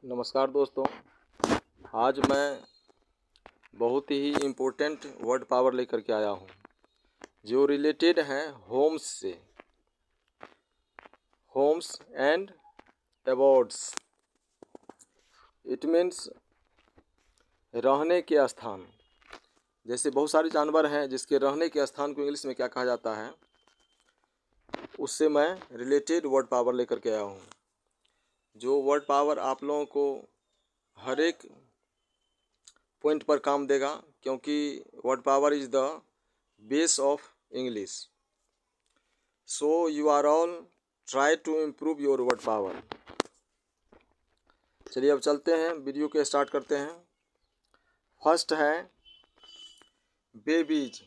नमस्कार दोस्तों। आज मैं बहुत ही इम्पोर्टेंट वर्ड पावर लेकर के आया हूँ जो रिलेटेड हैं होम्स से। होम्स एंड अबोर्ड्स, इट मीन्स रहने के स्थान। जैसे बहुत सारे जानवर हैं जिसके रहने के स्थान को इंग्लिश में क्या कहा जाता है, उससे मैं रिलेटेड वर्ड पावर लेकर के आया हूँ। जो वर्ड पावर आप लोगों को हर एक पॉइंट पर काम देगा, क्योंकि word power is the base of English. So you are all try to improve your word power. चलिए अब चलते हैं, वीडियो के स्टार्ट करते हैं। फर्स्ट है बेबीज।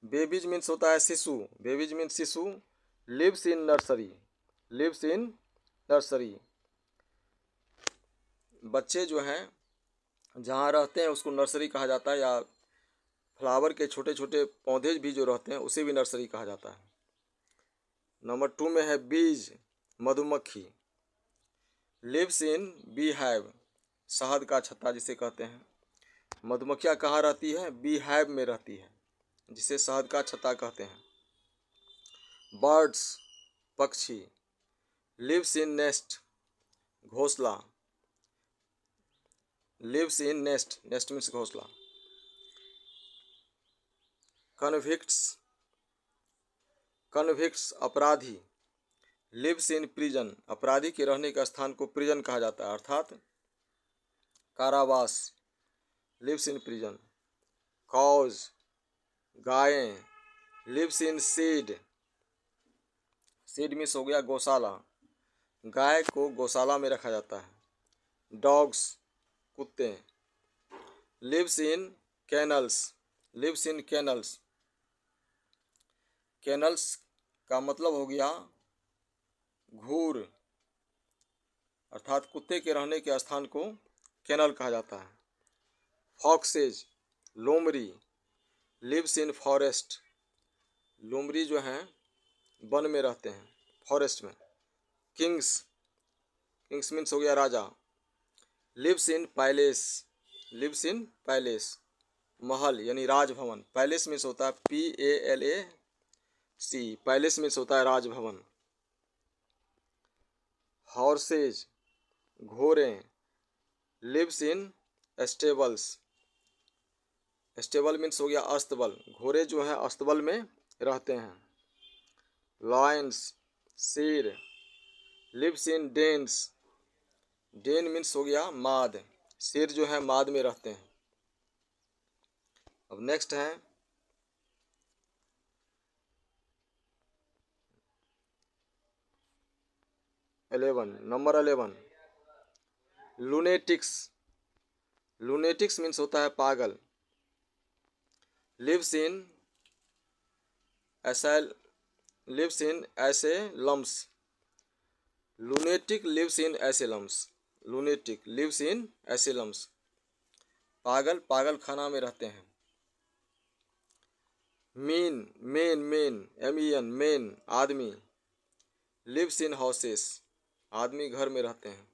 बेबीज मीन्स होता है शिशु। बेबीज मीन्स शिशु। Lives in nursery. Lives in nursery, बच्चे जो हैं जहाँ रहते हैं उसको नर्सरी कहा जाता है, या फ्लावर के छोटे छोटे पौधे भी जो रहते हैं उसे भी नर्सरी कहा जाता है। नंबर 2 में है बीज, मधुमक्खी। लिव्स इन बी हाइव, शहद का छत्ता जिसे कहते हैं। मधुमक्खियाँ कहाँ रहती है? बी हाइव में रहती है, जिसे शहद का छत्ता कहते हैं। बर्ड्स, पक्षी। लिव्स इन नेस्ट, घोंसला। Lives in nest, nest means घोंसला। कन्विक्ट्स, कन्विक्ट्स अपराधी। लिव्स इन प्रिजन, अपराधी के रहने के स्थान को प्रिजन कहा जाता है, अर्थात कारावास। Lives in prison. कॉज, गायें। Lives in shed, shed means हो गया गौशाला, गाय को गौशाला में रखा जाता है। डॉग्स, कुत्ते। Lives in kennels, lives in kennels. Kennels का मतलब हो गया घूर, अर्थात कुत्ते के रहने के स्थान को कैनल कहा जाता है। फॉक्सेज, लोमड़ी। लिव्स इन फॉरेस्ट, लोमड़ी जो हैं वन में रहते हैं, फॉरेस्ट में। किंग्स, किंग्स मीन्स हो गया राजा। Lives in palace, lives in palace, महल यानी राजभवन। पैलेस मीन्स होता है PALAC, पैलेस मीन्स होता है राजभवन। हॉर्सेज, घोड़े। Lives in stables, stable means हो गया अस्तबल, घोड़े जो हैं अस्तबल में रहते हैं। लॉयंस, शेर। Lives in dens, den means हो गया माद, शेर जो है माद में रहते हैं। अब नेक्स्ट है नंबर 11, लूनेटिक्स। लूनेटिक्स मीन्स होता है पागल। Lives in asylums, lunatic lives in asylums, lunatic lives in asylums, पागल पागल खाना में रहते हैं। मेन, MEN, मेन आदमी। लिव्स इन हाउसेस, आदमी घर में रहते हैं।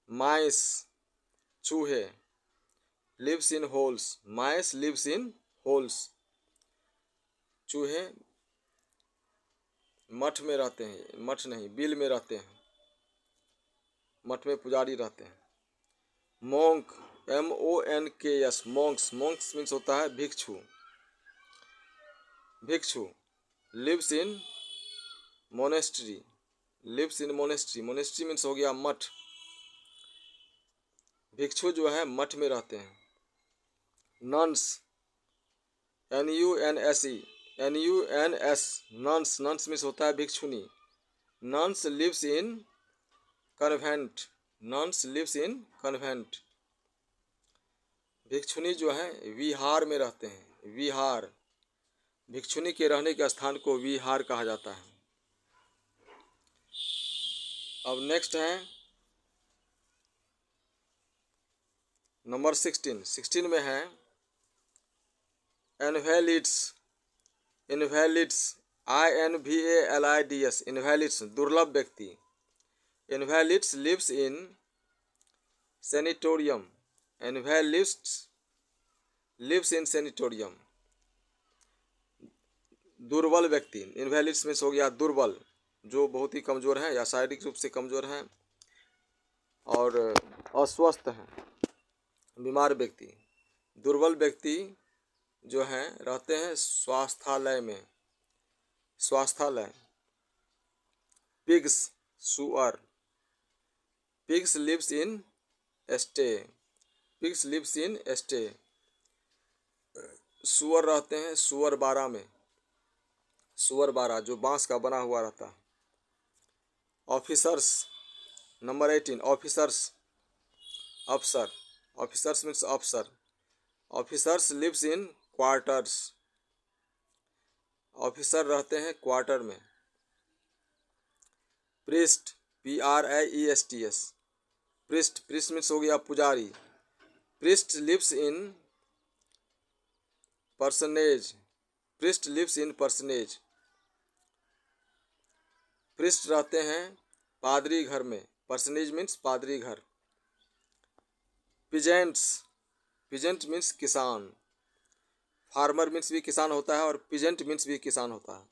माइस, चूहे। Lives in holes, mice lives in holes, चूहे मठ में रहते हैं, मठ नहीं बिल में रहते हैं, मठ में पुजारी रहते हैं। Monk, MONKS, monks, monks means होता है भिक्षु, भिक्षु। Lives in monastery, lives in monastery, monastery means हो गया मठ, भिक्षु जो है मठ में रहते हैं। Nuns, NUNS, nuns, nuns means होता है भिक्षुनी। Nuns lives in convent, nuns lives in convent, भिक्षुनी जो है विहार में रहते हैं, विहार। भिक्षुनी के रहने के स्थान को विहार कहा जाता है। अब नेक्स्ट है नंबर 16 में है इनवैलिड्स। इनवैलिड्स, INVALIDS, इनवैलिड्स दुर्लभ व्यक्ति। Invalids lives in sanatorium. Invalids lives in sanatorium. दुर्बल व्यक्ति, इन्वेलिड्स में हो गया दुर्बल, जो बहुत ही कमज़ोर हैं या शारीरिक रूप से कमज़ोर हैं और अस्वस्थ हैं, बीमार व्यक्ति। दुर्बल व्यक्ति जो हैं रहते हैं स्वास्थ्यालय में। स्वास्थ्यालय। पिग्स, सुअर। Pigs lives in sty. Pigs lives in sty. सुअर रहते हैं सुअर बाड़ा में। सुअर बाड़ा जो बांस का बना हुआ रहता है। ऑफिसर्स, नंबर 18, ऑफिसर्स, अफसर। ऑफिसर्स मीन्स अफसर। Officers lives in quarters. Officer रहते हैं क्वार्टर में। Priest, PRIESTS, priest. Priest means हो गया पुजारी। Priest lives in parsonage. Priest lives in parsonage. Priest रहते हैं पादरी घर में। पर्सनेज मीन्स पादरी घर। पिजेंट्स, पिजेंट मीन्स किसान। फार्मर मीन्स भी किसान होता है और पिजेंट मीन्स भी किसान होता है।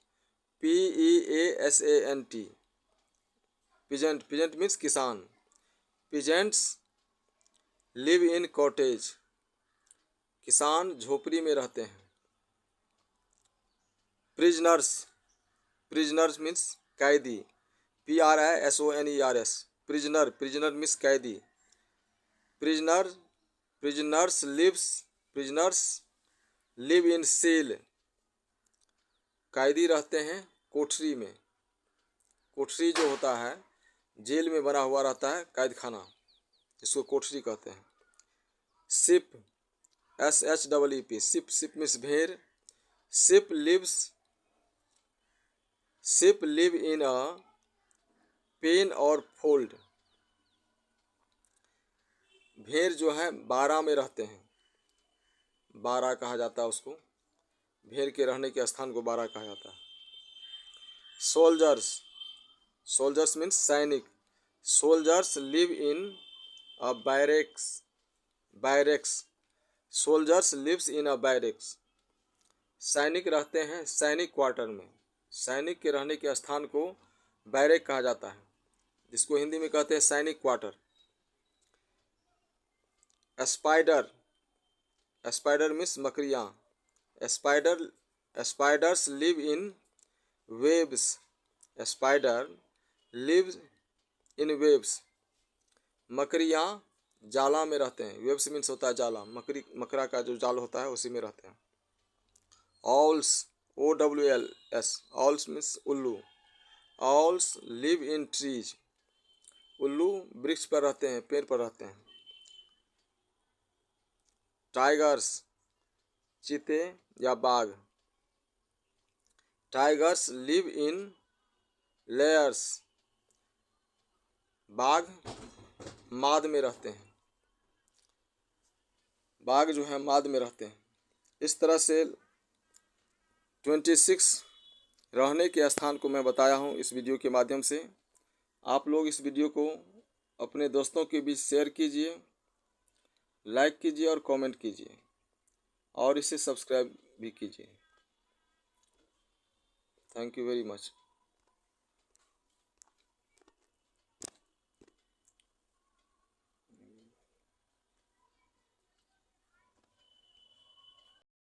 PEASANT, peasant. पिजेंट मीन्स किसान। पिजेंट्स लिव इन कॉटेज, किसान झोपड़ी में रहते हैं। प्रिजनर्स, प्रिजनर्स मीन्स कैदी। PRISONERS, prisoner. प्रिजनर मीन्स कैदी। Prisoner, prisoners live in cell, कैदी रहते हैं कोठरी में। कोठरी जो होता है जेल में बना हुआ रहता है कैद खाना, जिसको कोठरी कहते हैं। Sheep, SHEEP, sheep. Sheep means भेड़। Sheep live in a pen और फोल्ड। भेड़ जो है बाड़ा में रहते हैं। बाड़ा कहा जाता है उसको। भेड़ के रहने के स्थान को बाड़ा कहा जाता है। सोल्जर्स, सोल्जर्स मीन्स सैनिक। Soldiers live in a barracks. Barracks, soldiers lives in a barracks. सैनिक रहते हैं सैनिक क्वार्टर में। सैनिक के रहने के स्थान को बैरेक कहा जाता है, जिसको हिंदी में कहते हैं सैनिक क्वार्टर। स्पाइडर, स्पाइडर मीन्स मकड़ियाँ। Spiders live in webs. Spider live in webs. मकड़ियाँ जाला में रहते हैं। वेब्स मीन्स होता है जाला। मकड़ा का जो जाल होता है उसी में रहते हैं। ऑल्स, OWLS, ऑल्स मीन्स उल्लू। ऑल्स लिव इन ट्रीज। उल्लू वृक्ष पर रहते हैं, पेड़ पर रहते हैं। टाइगर्स, चीते या बाघ। Tigers live in layers. बाघ माद में रहते हैं। बाघ जो है माद में रहते हैं। इस तरह से 26 रहने के स्थान को मैं बताया हूँ इस वीडियो के माध्यम से। आप लोग इस वीडियो को अपने दोस्तों के बीच शेयर कीजिए, लाइक कीजिए और कमेंट कीजिए और इसे सब्सक्राइब भी कीजिए। Thank you very much.